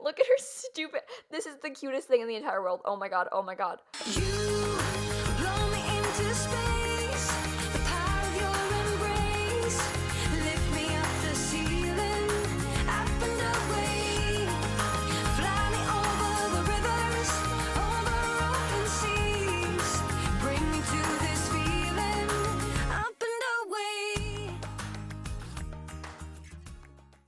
Look at her stupid. This is the cutest thing in the entire world. Oh my god, oh my god. You blow me into space, the power of your embrace, lift me up the ceiling, up and away, fly me over the rivers, over open seas, bring me to this feeling, up and away.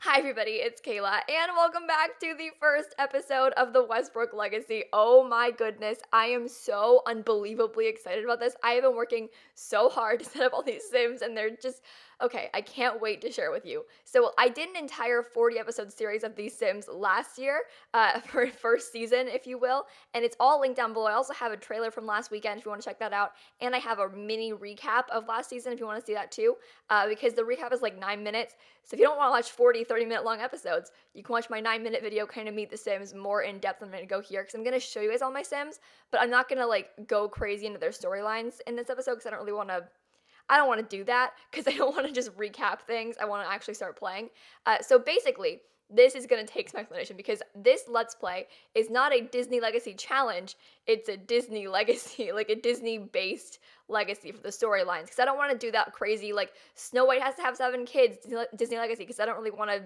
Hi everybody, it's Kayla, and welcome back to the first episode of the Westbrook Legacy. Oh my goodness, I am so unbelievably excited about this. I have been working so hard to set up all these Sims, and they're just, okay, I can't wait to share with you. So I did an entire 40 episode series of these Sims last year, for first season, if you will, and it's all linked down below. I also have a trailer from last weekend if you want to check that out, and I have a mini recap of last season if you want to see that too, because the recap is like 9 minutes. So if you don't want to watch 40, 30-minute long episodes, you can watch my 9-minute video, kind of meet the Sims more in depth than I'm going to go here, because I'm going to show you guys all my Sims, but I'm not going to like go crazy into their storylines in this episode, because I don't want to do that, because I don't want to just recap things. I want to actually start playing. So basically, this is going to take some explanation, because this Let's Play is not a Disney Legacy challenge. It's a Disney Legacy, like a Disney-based legacy for the storylines, because I don't want to do that crazy, like, Snow White has to have 7 kids, Disney Legacy, because I don't really want to.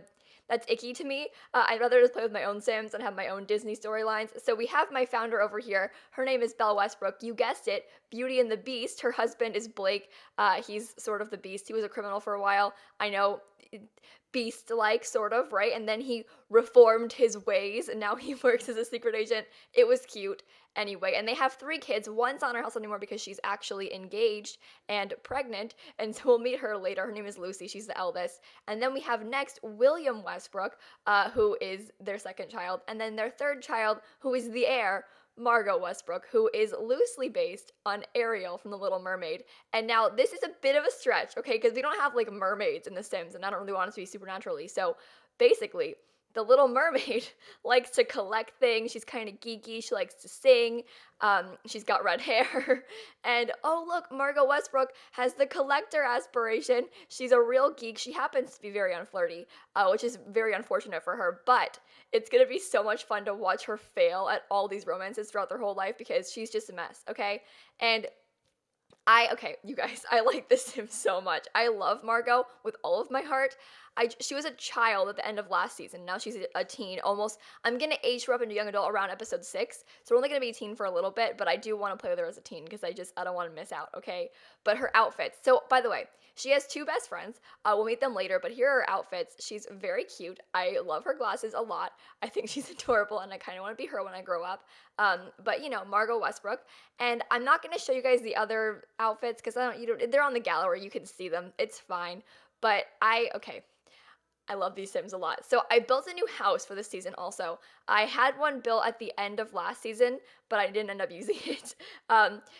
That's icky to me. I'd rather just play with my own Sims and have my own Disney storylines. So we have my founder over here. Her name is Belle Westbrook. You guessed it, Beauty and the Beast. Her husband is Blake. He's sort of the Beast. He was a criminal for a while. I know, Beast-like, sort of, right? And then he reformed his ways, and now he works as a secret agent. It was cute. Anyway, and they have 3 kids. One's not in our house anymore because she's actually engaged and pregnant, and so we'll meet her later. Her name is Lucy. She's the eldest. And then we have next William Westbrook, who is their second child, and then their third child, who is the heir, Margot Westbrook, who is loosely based on Ariel from The Little Mermaid. And now this is a bit of a stretch, okay, because we don't have like mermaids in The Sims, and I don't really want it to be supernaturally. So basically, the Little Mermaid likes to collect things. She's kind of geeky. She likes to sing. She's got red hair. And oh, look, Margot Westbrook has the collector aspiration. She's a real geek. She happens to be very unflirty, which is very unfortunate for her. But it's going to be so much fun to watch her fail at all these romances throughout their whole life, because she's just a mess, okay? And okay, you guys, I like this Sim so much. I love Margot with all of my heart. She was a child at the end of last season. Now she's a teen, almost. I'm going to age her up into young adult around episode 6. So we're only going to be a teen for a little bit, but I do want to play with her as a teen, because I don't want to miss out, okay? But her outfits. So, by the way, she has 2 best friends. We'll meet them later, but here are her outfits. She's very cute. I love her glasses a lot. I think she's adorable, and I kind of want to be her when I grow up. But, you know, Margot Westbrook. And I'm not going to show you guys the other outfits, because they're on the gallery. You can see them. It's fine. But okay. I love these Sims a lot. So I built a new house for this season also. I had one built at the end of last season, but I didn't end up using it.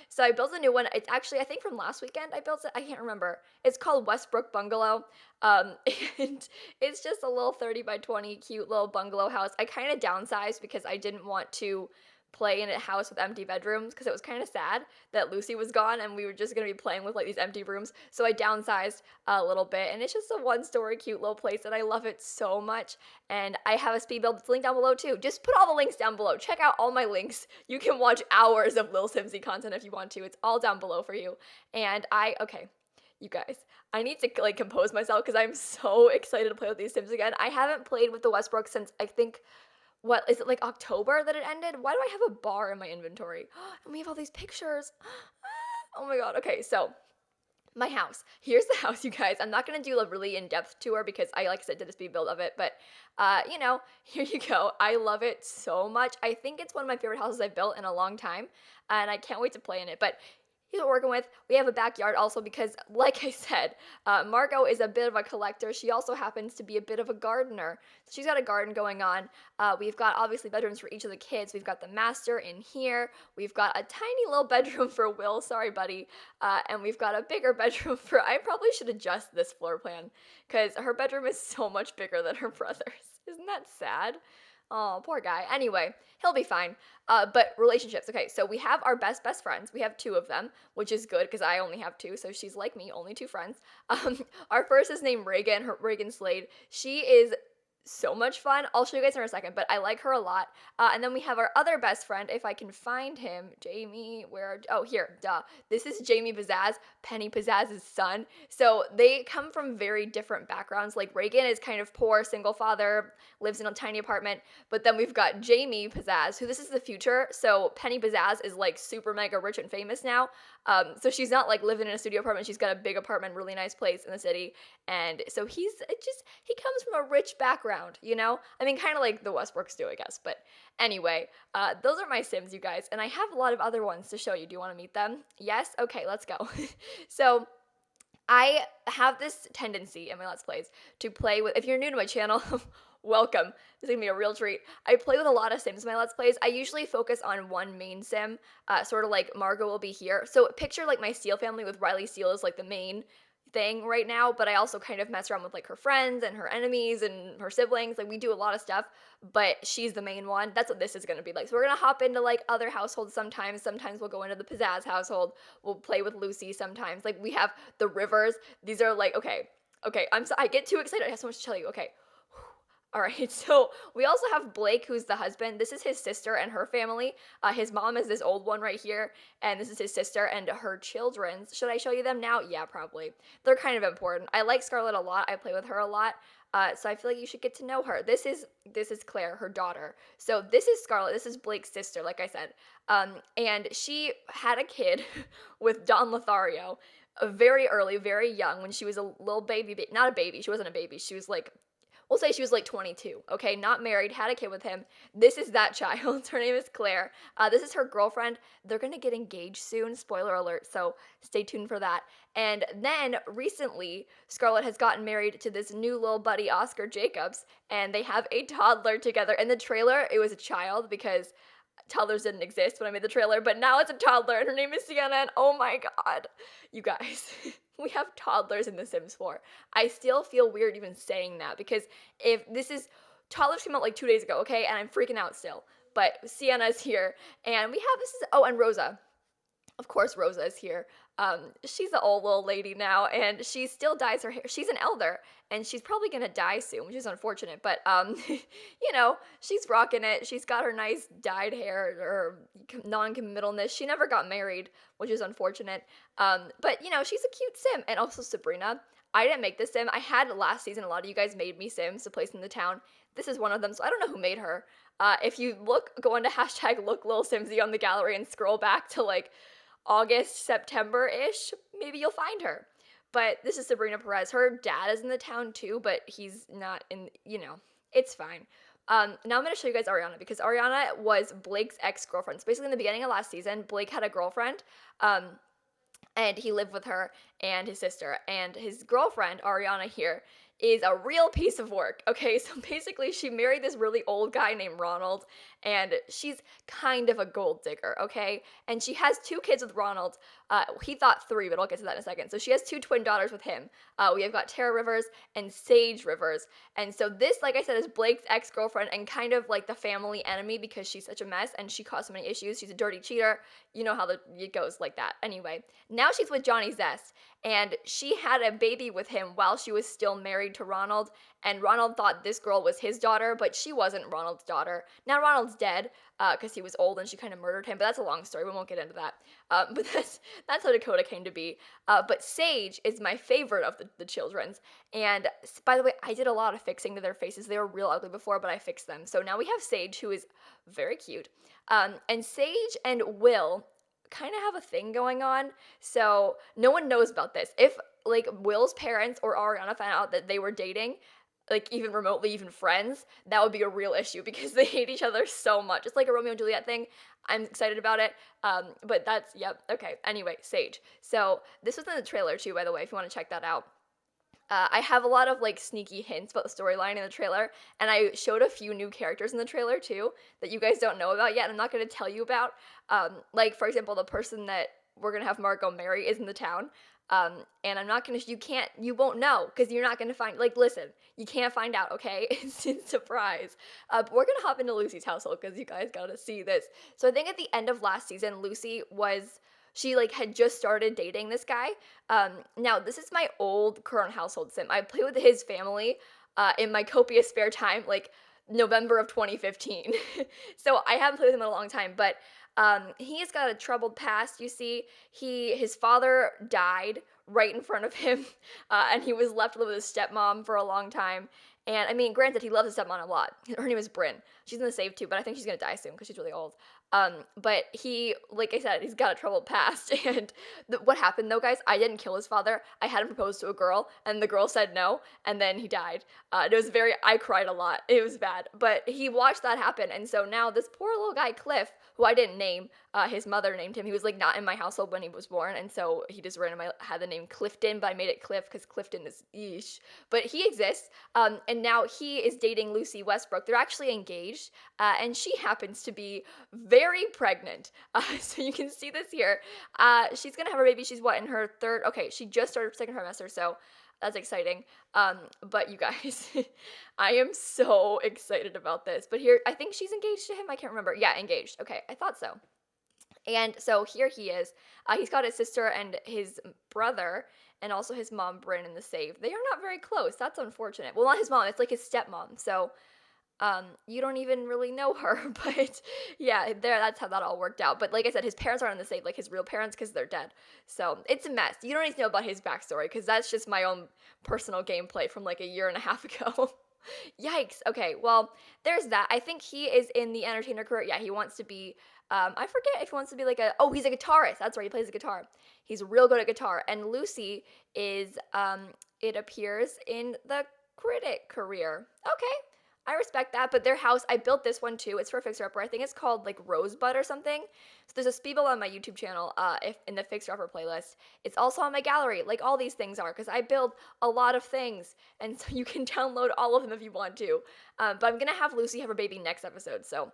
So I built a new one. It's actually, I think from last weekend I built it. I can't remember. It's called Westbrook Bungalow. And it's just a little 30 by 20 cute little bungalow house. I kind of downsized because I didn't want to play in a house with empty bedrooms, because it was kind of sad that Lucy was gone and we were just going to be playing with like these empty rooms. So I downsized a little bit, and it's just a 1-story cute little place, and I love it so much. And I have a speed build that's linked down below too. Just put all the links down below. Check out all my links. You can watch hours of lilsimsie content if you want to. It's all down below for you. And okay, you guys, I need to like compose myself, because I'm so excited to play with these Sims again. I haven't played with the Westbrook since, I think, what is it, like October that it ended? Why do I have a bar in my inventory? And we have all these pictures. Oh my god. Okay, so my house. Here's the house, you guys. I'm not going to do a really in-depth tour, because I, like I said, did a speed build of it. But, you know, here you go. I love it so much. I think it's one of my favorite houses I've built in a long time, and I can't wait to play in it. But here's what we're working with. We have a backyard also, because, like I said, Margot is a bit of a collector. She also happens to be a bit of a gardener. So she's got a garden going on. We've got, obviously, bedrooms for each of the kids. We've got the master in here. We've got a tiny little bedroom for Will. Sorry, buddy. And we've got a bigger bedroom for... I probably should adjust this floor plan, because her bedroom is so much bigger than her brother's. Isn't that sad? Oh, poor guy. Anyway, he'll be fine. But relationships. Okay, so we have our best friends. We have 2 of them, which is good, because I only have 2, so she's like me, only 2 friends. Our first is named Reagan, Reagan Slade. She is so much fun. I'll show you guys in a second, but I like her a lot. And then we have our other best friend, if I can find him, Jamie, oh, here, duh. This is Jamie Pizzazz, Penny Pizzazz's son. So they come from very different backgrounds. Like Reagan is kind of poor, single father, lives in a tiny apartment. But then we've got Jamie Pizzazz, who this is the future. So Penny Pizzazz is like super mega rich and famous now. So she's not like living in a studio apartment. She's got a big apartment, really nice place in the city. And so he comes from a rich background, you know? I mean, kind of like the Westbrooks do, I guess. But anyway, those are my Sims, you guys. And I have a lot of other ones to show you. Do you want to meet them? Yes? Okay, let's go. So I have this tendency in my Let's Plays to play with, if you're new to my channel, welcome. This is gonna be a real treat. I play with a lot of Sims in my Let's Plays. I usually focus on one main Sim, sort of like Margot will be here. So picture like my Steele family with Riley Steele as like the main thing right now, but I also kind of mess around with like her friends and her enemies and her siblings. Like we do a lot of stuff, but she's the main one. That's what this is gonna be like. So we're gonna hop into like other households sometimes. Sometimes we'll go into the Pizzazz household. We'll play with Lucy sometimes. Like we have the Rivers. These are like, okay, I get too excited. I have so much to tell you. Okay. All right, so we also have Blake, who's the husband. This is his sister and her family. His mom is this old one right here, and this is his sister and her children's. Should I show you them now? Yeah, probably. They're kind of important. I like Scarlett a lot. I play with her a lot. So I feel like you should get to know her. This is Claire, her daughter. So this is Scarlett. This is Blake's sister, like I said. And she had a kid with Don Lothario very early, very young, when she was a little baby. Not a baby. She wasn't a baby. She was like, we'll say she was like 22, okay? Not married, had a kid with him. This is that child. Her name is Claire. This is her girlfriend. They're gonna get engaged soon, spoiler alert, so stay tuned for that. And then recently, Scarlett has gotten married to this new little buddy, Oscar Jacobs, and they have a toddler together. In the trailer, it was a child because toddlers didn't exist when I made the trailer, but now it's a toddler, and her name is Sienna, and oh my god, you guys, we have toddlers in The Sims 4. I still feel weird even saying that, because toddlers came out like 2 days ago, okay, and I'm freaking out still, but Sienna's here, and and Rosa. Of course Rosa is here. She's an old little lady now, and she still dyes her hair. She's an elder, and she's probably gonna die soon, which is unfortunate, but, she's rocking it. She's got her nice dyed hair, or non-committalness. She never got married, which is unfortunate, but, she's a cute Sim. And also Sabrina. I didn't make this Sim. I had last season. A lot of you guys made me Sims to place in the town. This is one of them, so I don't know who made her. If you go into hashtag #LookLilSimsie on the gallery and scroll back to, like, August, September-ish, maybe you'll find her. But this is Sabrina Perez. Her dad is in the town too, but he's not in, it's fine. Now I'm going to show you guys Ariana, because Ariana was Blake's ex-girlfriend. So basically in the beginning of last season, Blake had a girlfriend, and he lived with her and his sister. And his girlfriend, Ariana here, is a real piece of work, okay? So basically she married this really old guy named Ronald, and she's kind of a gold digger, okay? And she has 2 kids with Ronald. He thought 3, but I'll get to that in a second. So she has 2 twin daughters with him. We have got Tara Rivers and Sage Rivers. And so this, like I said, is Blake's ex-girlfriend and kind of like the family enemy, because she's such a mess and she caused so many issues. She's a dirty cheater. You know how it goes like that. Anyway, now she's with Johnny Zest, and she had a baby with him while she was still married to Ronald, and Ronald thought this girl was his daughter, but she wasn't Ronald's daughter. Now Ronald's dead, because he was old and she kind of murdered him, but that's a long story. We won't get into that. But that's how Dakota came to be. But Sage is my favorite of the children's. And by the way, I did a lot of fixing to their faces. They were real ugly before, but I fixed them. So now we have Sage, who is very cute. And Sage and Will kind of have a thing going on. So no one knows about this. If like Will's parents or Ariana found out that they were dating, like even remotely, even friends, that would be a real issue, because they hate each other so much. It's like a Romeo and Juliet thing. I'm excited about it. But yep, okay. Anyway, Sage. So this was in the trailer too, by the way, if you want to check that out. I have a lot of like sneaky hints about the storyline in the trailer, and I showed a few new characters in the trailer too that you guys don't know about yet, and I'm not going to tell you about. Like for example, the person that we're going to have Margot marry is in the town. And I'm not gonna, you won't know, because you're not gonna find, like, listen, you can't find out, okay? It's a surprise. But we're gonna hop into Lucy's household, because you guys gotta see this. So I think at the end of last season, she like had just started dating this guy. Now this is my old current household Sim. I play with his family. in my copious spare time, like November of 2015. So I haven't played with him in a long time, but he's got a troubled past. You see, his father died right in front of him, and he was left to live with his stepmom for a long time. And I mean, granted, he loves his stepmom a lot. Her name is Bryn. She's in the save too, but I think she's gonna die soon because she's really old. But he, like I said, he's got a troubled past. And what happened though, guys? I didn't kill his father. I had him propose to a girl, and the girl said no, and then he died. I cried a lot. It was bad. But he watched that happen, and so now this poor little guy, Cliff, who I didn't name, his mother named him. He was like not in my household when he was born, and so he just randomly had the name Clifton, but I made it Cliff because Clifton is yeesh. But he exists, and now he is dating Lucy Westbrook. They're actually engaged, and she happens to be very pregnant. So you can see this here. She's gonna have her baby. She's what, in her third? Okay, she just started second trimester, so that's exciting. But you guys, I am so excited about this. But here, I think she's engaged to him. I can't remember. Yeah, engaged. Okay, I thought so. And so here he is. He's got his sister and his brother, and also his mom, Bryn, in the save. They are not very close. That's unfortunate. Well, not his mom. It's like his stepmom. So you don't even really know her, but yeah, that's how that all worked out. But like I said, his parents aren't in the same, like his real parents, because they're dead. So it's a mess. You don't need to know about his backstory, because that's just my own personal gameplay from like a year and a half ago. Yikes. Okay, well, there's that. I think he is in the entertainer career. Yeah, he wants to be, I forget if he wants to be like he's a guitarist. That's right, he plays the guitar. He's real good at guitar. And Lucy is, it appears, in the critic career. Okay. I respect that, but their house, I built this one too. It's for a fixer-upper. I think it's called like Rosebud or something. So there's a Spiegel on my YouTube channel, if in the fixer-upper playlist. It's also on my gallery, like all these things are, because I build a lot of things, and so you can download all of them if you want to. But I'm gonna have Lucy have her baby next episode, so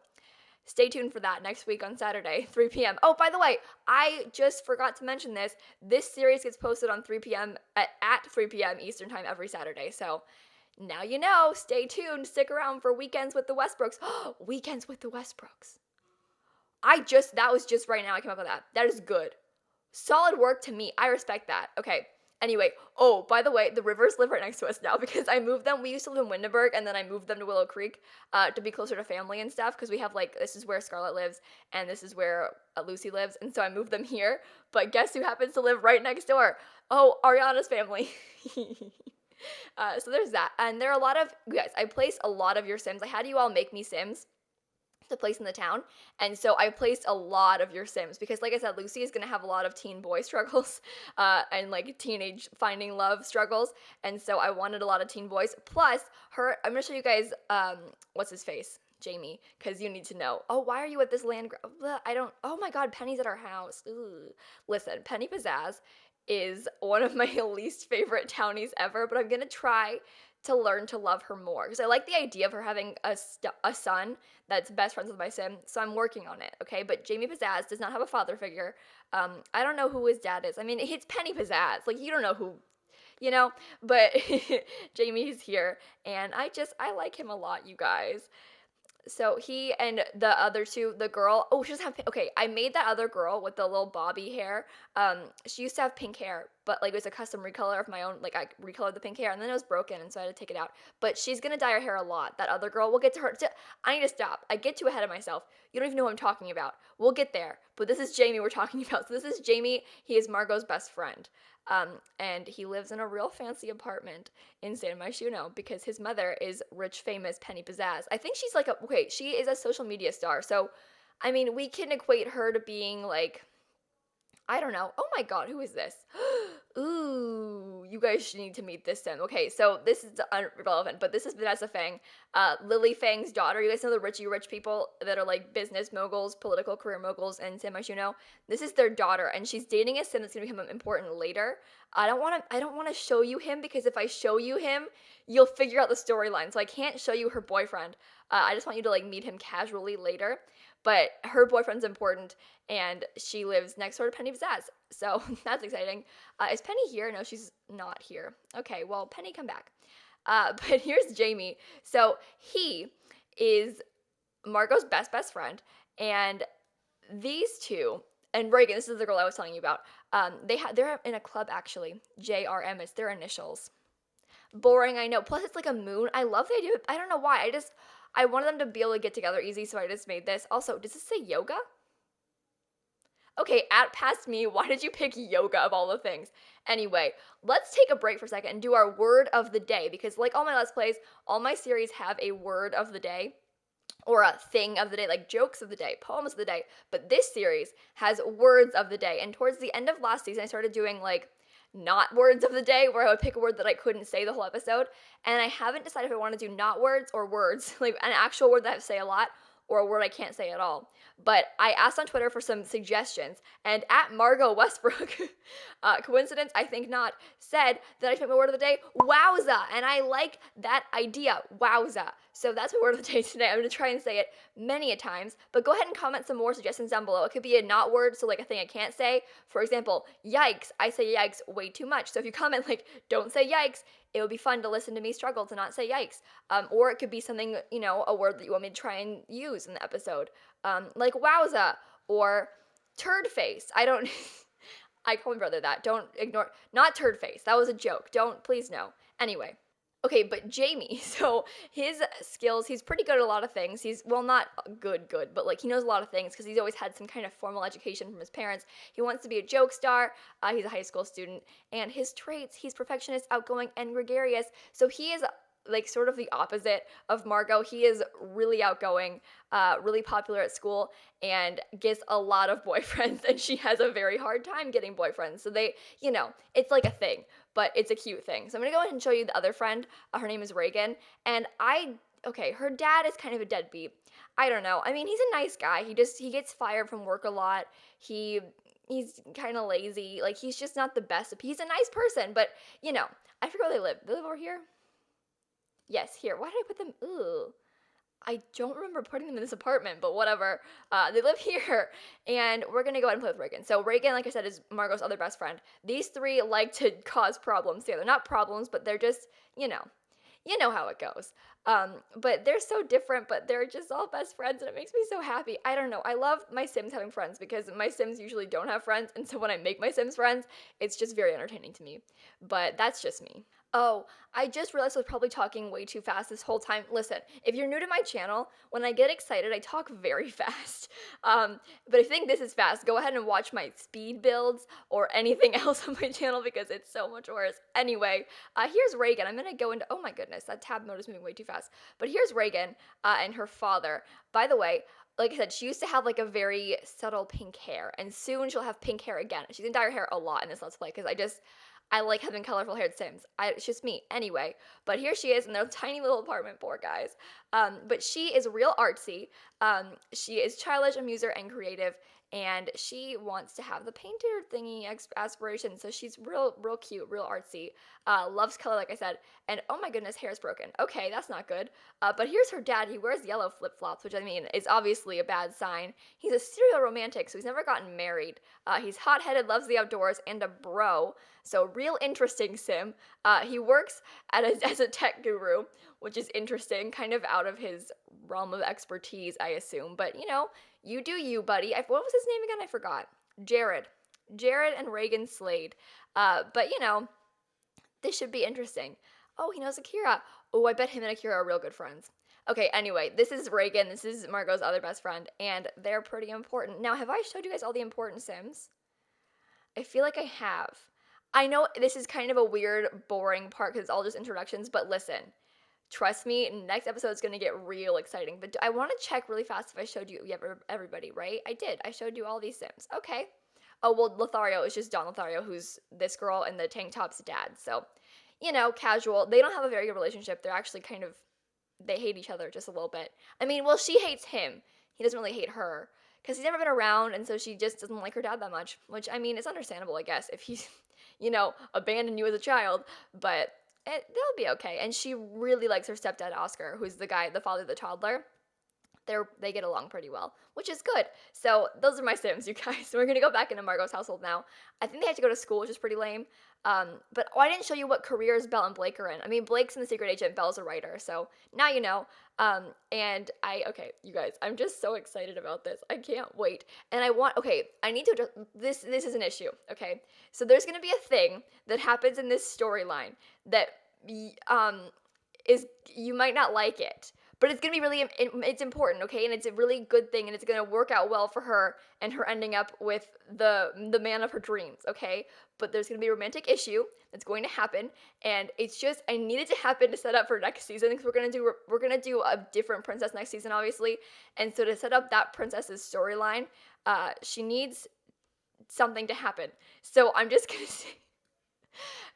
stay tuned for that next week on Saturday, 3 p.m. Oh, by the way, I just forgot to mention this. This series gets posted on 3 p.m. at 3 p.m. Eastern time every Saturday, so now you know. Stay tuned. Stick around for Weekends with the Westbrooks. Weekends with the Westbrooks. That was just right now I came up with that. That is good. Solid work to me. I respect that. Okay. Anyway, by the way, the Rivers live right next to us now because I moved them. We used to live in Windenburg, and then I moved them to Willow Creek to be closer to family and stuff, because we have this is where Scarlett lives, and this is where Lucy lives, and so I moved them here. But guess who happens to live right next door? Oh, Ariana's family. So there's that. And there are a lot of, guys, I placed a lot of your Sims. I had you all make me Sims to place in the town. And so I placed a lot of your Sims because, like I said, Lucy is going to have a lot of teen boy struggles and like teenage finding love struggles. And so I wanted a lot of teen boys. Plus, I'm going to show you guys, what's his face? Jamie, because you need to know. Oh, why are you at this land? Oh my God, Penny's at our house. Ugh. Listen, Penny Pizzazz is one of my least favorite townies ever, but I'm gonna try to learn to love her more because I like the idea of her having a son that's best friends with my Sim, so I'm working on it, okay? But Jamie Pizzazz does not have a father figure. I don't know who his dad is. I mean, it's Penny Pizzazz. Like, you don't know who, but Jamie's here, and I like him a lot, you guys. So he and the other two, the girl, she doesn't have, okay, I made that other girl with the little bobby hair. She used to have pink hair, but like it was a custom recolor of my own, like I recolored the pink hair and then it was broken and so I had to take it out. But she's gonna dye her hair a lot. That other girl, we'll get to her. I need to stop. I get too ahead of myself. You don't even know who I'm talking about. We'll get there. But this is Jamie we're talking about. So this is Jamie. He is Margot's best friend. And he lives in a real fancy apartment in San Myshuno because his mother is rich, famous Penny Pizzazz. I think she's she is a social media star. So, I mean, we can equate her to being like, I don't know. Oh my God, who is this? Ooh, you guys need to meet this Sim. Okay, so this is irrelevant, but this is Vanessa Fang, Lily Fang's daughter. You guys know the rich people that are like business moguls, political career moguls, and San Myshuno? This is their daughter, and she's dating a Sim that's gonna become important later. I don't want to show you him because if I show you him, you'll figure out the storyline. So I can't show you her boyfriend. I just want you to like meet him casually later. But her boyfriend's important, and she lives next door to Penny Pizzazz. So that's exciting. Is Penny here? No, she's not here. Okay, well, Penny, come back. But here's Jamie. So he is Margot's best friend, and these two, and Reagan, this is the girl I was telling you about. They're in a club actually. JRM is their initials. Boring, I know. Plus, it's like a moon. I love the idea. I don't know why. I wanted them to be able to get together easy, so I just made this. Also, does this say yoga? Okay, at past me, why did you pick yoga of all the things? Anyway, let's take a break for a second and do our word of the day, because like all my Let's Plays, all my series have a word of the day or a thing of the day, like jokes of the day, poems of the day. But this series has words of the day. And towards the end of last season, I started doing like not words of the day, where I would pick a word that I couldn't say the whole episode. And I haven't decided if I want to do not words or words, like an actual word that I have to say a lot or a word I can't say at all. But I asked on Twitter for some suggestions, and at Margot Westbrook, coincidence, I think not, said that I should make my word of the day, wowza, and I like that idea, wowza. So that's my word of the day today. I'm going to try and say it many a times, but go ahead and comment some more suggestions down below. It could be a not word, so like a thing I can't say. For example, yikes, I say yikes way too much. So if you comment like, don't say yikes, it would be fun to listen to me struggle to not say yikes. Or it could be something, a word that you want me to try and use in the episode. Like wowza or turd face. I don't, I call my brother that. Don't ignore, not turd face. That was a joke. Don't, please no. Anyway. Okay, but Jamie, so his skills, he's pretty good at a lot of things. He's, well, not good, but like he knows a lot of things because he's always had some kind of formal education from his parents. He wants to be a joke star. He's a high school student. And his traits, he's perfectionist, outgoing, and gregarious. So he is like sort of the opposite of Margot. He is really outgoing, really popular at school, and gets a lot of boyfriends, and she has a very hard time getting boyfriends. So they, it's like a thing, but it's a cute thing. So I'm gonna go ahead and show you the other friend. Her name is Reagan, and her dad is kind of a deadbeat. I don't know. I mean, he's a nice guy. He gets fired from work a lot. He's kind of lazy. Like, he's just not the best. He's a nice person, but, I forget where they live. They live over here? Yes, here. Why did I put them? Ooh. I don't remember putting them in this apartment, but whatever. They live here, and we're going to go ahead and play with Reagan. So Reagan, like I said, is Margot's other best friend. These three like to cause problems together. Not problems, but they're just, you know how it goes. But they're so different, but they're just all best friends, and it makes me so happy. I don't know. I love my Sims having friends because my Sims usually don't have friends, and so when I make my Sims friends, it's just very entertaining to me. But that's just me. Oh, I just realized I was probably talking way too fast this whole time. Listen, if you're new to my channel, when I get excited, I talk very fast. But if you think this is fast, go ahead and watch my speed builds or anything else on my channel because it's so much worse. Anyway, here's Reagan. I'm going to go into, oh my goodness, that tab mode is moving way too fast. But here's Reagan and her father. By the way, like I said, she used to have like a very subtle pink hair, and soon she'll have pink hair again. She's going to dye her hair a lot in this Let's Play because I like having colorful haired Sims. It's just me. Anyway, but here she is in their tiny little apartment, poor guys. But she is real artsy. She is childish, amuser, and creative. And she wants to have the painter thingy aspiration. So she's real cute, real artsy. Loves color, like I said. And oh my goodness, hair's broken. Okay, that's not good. But here's her dad. He wears yellow flip-flops, which I mean is obviously a bad sign. He's a serial romantic, so he's never gotten married. He's hot-headed, loves the outdoors, and a bro. So real interesting Sim. He works as a tech guru, which is interesting, kind of out of his realm of expertise, I assume. But, you do you, buddy. What was his name again? I forgot. Jared and Reagan Slade. But, this should be interesting. Oh, he knows Akira. Oh, I bet him and Akira are real good friends. Okay, anyway, this is Reagan. This is Margot's other best friend, and they're pretty important. Now, have I showed you guys all the important Sims? I feel like I have. I know this is kind of a weird, boring part because it's all just introductions, but listen. Trust me, next episode is going to get real exciting. But I want to check really fast if I showed you everybody, right? I did. I showed you all these Sims. Okay. Oh, well, Lothario is just Don Lothario, who's this girl and the tank top's dad. So, casual. They don't have a very good relationship. They're actually they hate each other just a little bit. I mean, well, she hates him. He doesn't really hate her because he's never been around, and so she just doesn't like her dad that much, which, I mean, it's understandable, I guess, if he's, abandoned you as a child, but they'll be okay. And she really likes her stepdad, Oscar, who's the father of the toddler. They get along pretty well, which is good. So those are my Sims, you guys. So we're going to go back into Margot's household now. I think they have to go to school, which is pretty lame. But I didn't show you what careers Belle and Blake are in. I mean, Blake's in the secret agent, Belle's a writer. So now you know. Okay, you guys, I'm just so excited about this. I can't wait. And I need to address, this is an issue, okay? So there's going to be a thing that happens in this storyline that is you might not like it, but it's gonna be really it's important, okay? And it's a really good thing, and it's gonna work out well for her and her ending up with the man of her dreams, okay? But there's gonna be a romantic issue that's going to happen, and it's just I need it to happen to set up for next season because we're gonna do a different princess next season, obviously, and so to set up that princess's storyline, she needs something to happen. So I'm just gonna say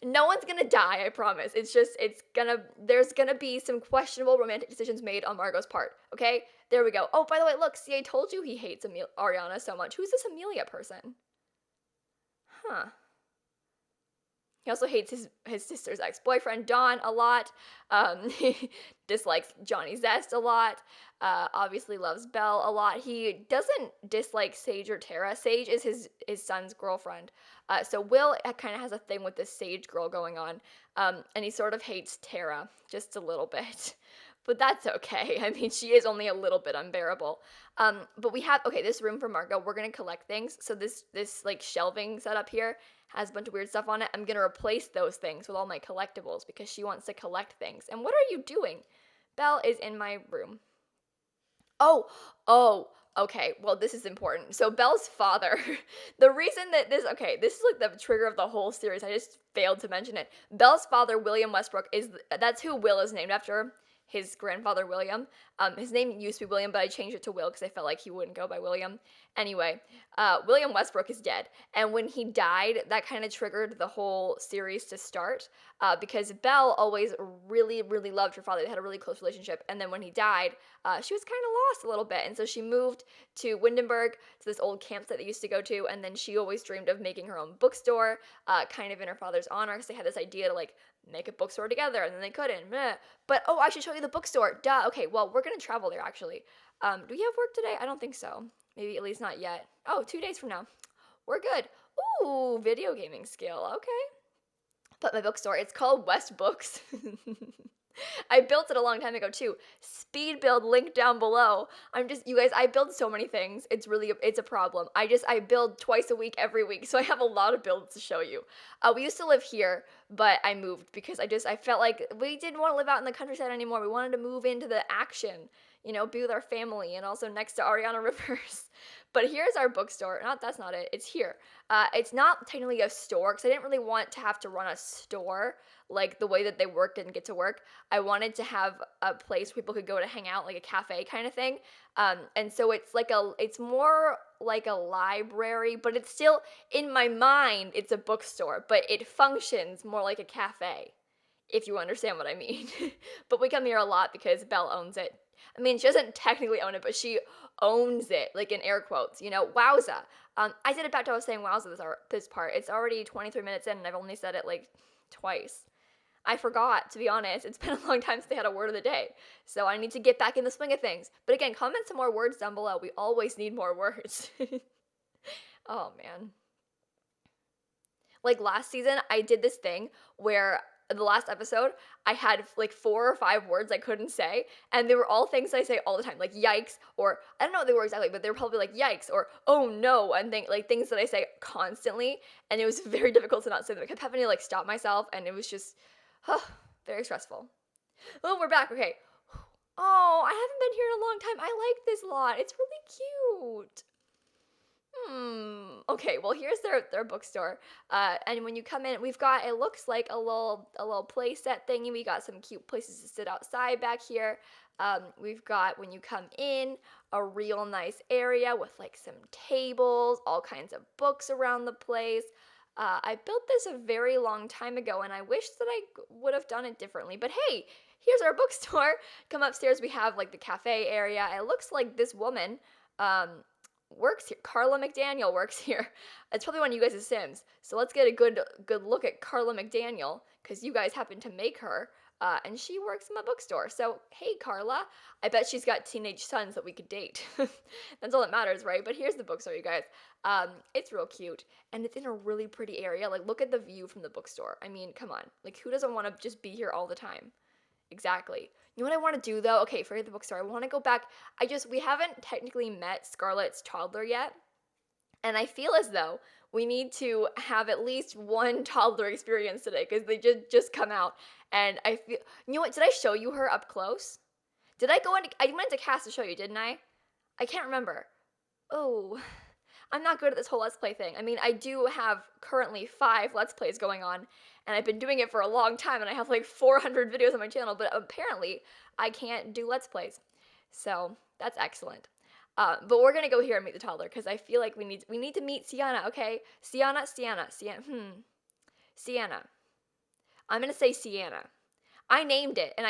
no one's gonna die, I promise. There's gonna be some questionable romantic decisions made on Margot's part, okay? There we go. Oh, by the way, look, see, I told you he hates Ariana so much. Who's this Amelia person? Huh. He also hates his sister's ex-boyfriend, Don, a lot. He dislikes Johnny Zest a lot. Obviously loves Belle a lot. He doesn't dislike Sage or Tara. Sage is his son's girlfriend. So Will kind of has a thing with this Sage girl going on. And he sort of hates Tara just a little bit. But that's okay. I mean, she is only a little bit unbearable. But we have, okay, this room for Margot, we're going to collect things. So this like shelving setup here has a bunch of weird stuff on it. I'm going to replace those things with all my collectibles because she wants to collect things. And what are you doing? Belle is in my room. Oh, okay. Well, this is important. So Belle's father, the reason that this is like the trigger of the whole series. I just failed to mention it. Belle's father, William Westbrook, that's who Will is named after. His grandfather, William. His name used to be William, but I changed it to Will because I felt like he wouldn't go by William. Anyway, William Westbrook is dead. And when he died, that kind of triggered the whole series to start because Belle always really, really loved her father. They had a really close relationship. And then when he died, she was kind of lost a little bit. And so she moved to Windenburg, to this old campsite they used to go to. And then she always dreamed of making her own bookstore, kind of in her father's honor because they had this idea to like make a bookstore together, and then they couldn't. Meh. But, oh, I should show you the bookstore. Duh. Okay, well, we're going to travel there, actually. Do we have work today? I don't think so. Maybe at least not yet. Oh, 2 days from now. We're good. Ooh, video gaming skill. Okay. But my bookstore, it's called West Books. I built it a long time ago too. Speed build link down below. You guys, I build so many things. It's a problem. I build twice a week, every week. So I have a lot of builds to show you. We used to live here, but I moved because I felt like we didn't want to live out in the countryside anymore. We wanted to move into the action, be with our family and also next to Ariana Rivers. But here's our bookstore. That's not it. It's here. It's not technically a store because I didn't really want to have to run a store like the way that they work didn't get to work. I wanted to have a place where people could go to hang out, like a cafe kind of thing. And so it's more like a library, but it's still, in my mind, it's a bookstore, but it functions more like a cafe, if you understand what I mean. But we come here a lot because Belle owns it. I mean, she doesn't technically own it, but she owns it, like in air quotes, wowza. I did it back to I was saying wowza this part. It's already 23 minutes in, and I've only said it like twice. I forgot, to be honest. It's been a long time since they had a word of the day. So I need to get back in the swing of things. But again, comment some more words down below. We always need more words. Oh, man. Like last season, I did this thing where the last episode, I had like 4 or 5 words I couldn't say, and they were all things I say all the time, like yikes, or I don't know what they were exactly, but they were probably like yikes, or oh no, and things that I say constantly, and it was very difficult to not say them. I kept having to like stop myself, and it was just very stressful. Oh, we're back. Okay. Oh, I haven't been here in a long time. I like this lot. It's really cute. Okay, well, here's their bookstore. And when you come in, it looks like a little play set thingy. We got some cute places to sit outside back here. We've got, when you come in, a real nice area with like some tables, all kinds of books around the place. I built this a very long time ago, and I wish that I would have done it differently. But hey, here's our bookstore. Come upstairs, we have like the cafe area. It looks like this woman works here. Carla McDaniel works here. It's probably one of you guys' Sims. So let's get a good look at Carla McDaniel, because you guys happen to make her. And she works in my bookstore. So, hey, Carla. I bet she's got teenage sons that we could date. That's all that matters, right? But here's the bookstore, you guys. It's real cute. And it's in a really pretty area. Like, look at the view from the bookstore. I mean, come on. Like, who doesn't want to just be here all the time? Exactly. You know what I want to do, though? Okay, forget the bookstore. I want to go back. We haven't technically met Scarlett's toddler yet. And I feel as though we need to have at least one toddler experience today because they just come out. And I feel, you know what, did I show you her up close? I went into cast to show you, didn't I? I can't remember. Oh, I'm not good at this whole Let's Play thing. I mean, I do have currently 5 Let's Plays going on, and I've been doing it for a long time, and I have like 400 videos on my channel, but apparently I can't do Let's Plays. So, that's excellent. But we're gonna go here and meet the toddler, because I feel like we need to meet Sienna, okay? Sienna. I'm gonna say Sienna. I named it, and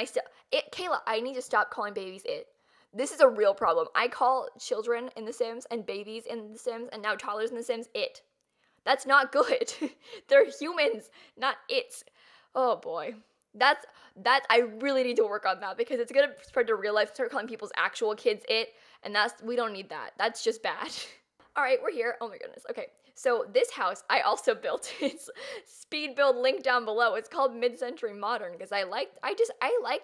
Kayla, I need to stop calling babies it. This is a real problem. I call children in The Sims and babies in The Sims and now toddlers in The Sims it. That's not good. They're humans, not its. Oh boy. I really need to work on that because it's gonna spread to real life, start calling people's actual kids it, and we don't need that. That's just bad. All right, we're here. Oh my goodness. Okay. So this house I also built. It's speed build link down below. It's called Mid-Century Modern because I like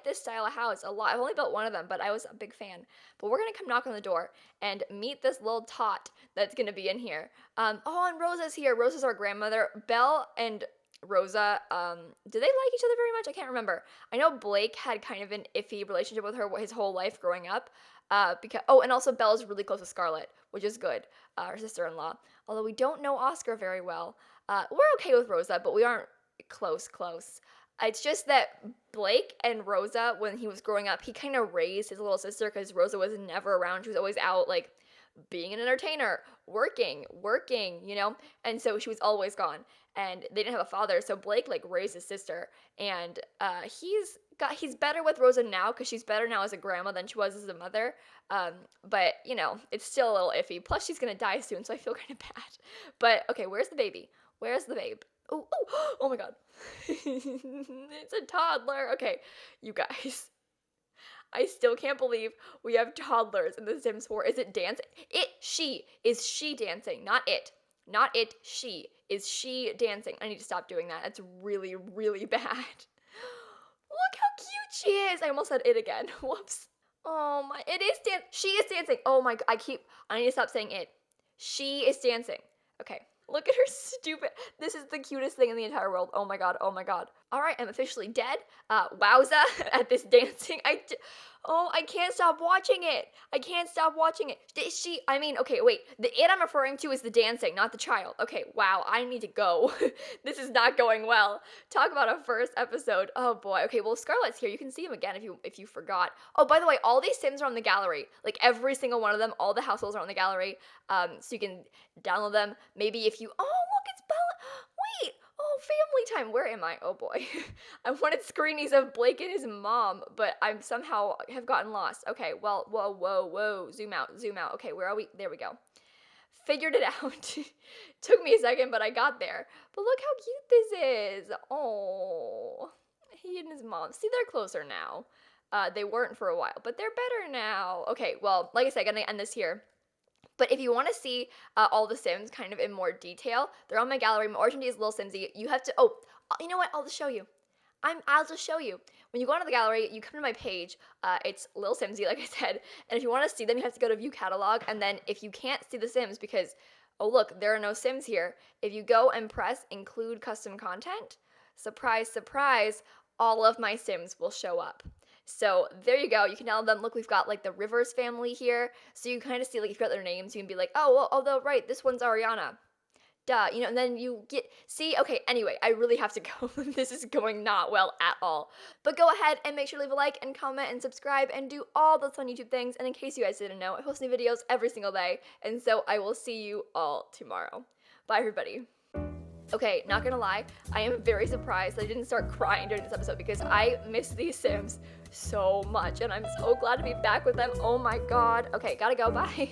this style of house a lot. I've only built one of them, but I was a big fan. But we're gonna come knock on the door and meet this little tot that's gonna be in here. Oh, and Rosa's here. Rosa's our grandmother. Belle and Rosa, do they like each other very much? I can't remember. I know Blake had kind of an iffy relationship with her his whole life growing up. And also Belle's really close with Scarlett, which is good, her sister-in-law. Although we don't know Oscar very well. We're okay with Rosa, but we aren't close. It's just that Blake and Rosa, when he was growing up, he kind of raised his little sister because Rosa was never around. She was always out, like, being an entertainer, working, you know? And so she was always gone. And they didn't have a father, so Blake, like, raised his sister. And he's better with Rosa now because she's better now as a grandma than she was as a mother. But, you know, it's still a little iffy. Plus, she's going to die soon, so I feel kind of bad. But, okay, where's the baby? Where's the babe? Oh my god. It's a toddler. Okay, you guys. I still can't believe we have toddlers in The Sims 4. Is it dancing? Is she dancing? Not it. Not it, she. Is she dancing? I need to stop doing that. That's really, really bad. Look how cute she is. I almost said it again. Whoops. Oh my, she is dancing. Oh my, I need to stop saying it. She is dancing. Okay. Look at her stupid, this is the cutest thing in the entire world. Oh my god. All right, I'm officially dead. Wowza at this dancing. I can't stop watching it. Okay, wait. The it I'm referring to is the dancing, not the child. Okay, wow, I need to go. This is not going well. Talk about a first episode. Oh boy. Okay, well, Scarlett's here. You can see him again if you forgot. Oh, by the way, all these Sims are on the gallery. Like every single one of them, all the households are on the gallery. So you can download them. Maybe if you, oh, look, it's Bella. Wait. Oh, family time. Where am I? Oh boy. I wanted screenies of Blake and his mom, but I'm somehow have gotten lost. Okay, well, whoa. Zoom out. Okay, where are we? There we go. Figured it out. Took me a second, but I got there. But look how cute this is. Oh, he and his mom. See, they're closer now. They weren't for a while, but they're better now. Okay, well, like I said, I'm gonna end this here. But if you want to see all the Sims kind of in more detail, they're on my gallery. My origin is lilsimsie. You have to, you know what? I'll just show you. I'll just show you. When you go onto the gallery, you come to my page. It's lilsimsie, like I said. And if you want to see them, you have to go to view catalog. And then if you can't see the Sims because, oh look, there are no Sims here. If you go and press include custom content, surprise, surprise, all of my Sims will show up. So there you go. You can download them. Look, we've got like the Rivers family here. So you kind of see like if you've got their names, you can be like, right, this one's Ariana. Duh, you know, and then you okay, anyway, I really have to go. This is going not well at all. But go ahead and make sure to leave a like and comment and subscribe and do all those fun YouTube things. And in case you guys didn't know, I post new videos every single day. And so I will see you all tomorrow. Bye, everybody. Okay, not gonna lie, I am very surprised that I didn't start crying during this episode because I miss these Sims so much and I'm so glad to be back with them. Oh my god. Okay, gotta go. Bye.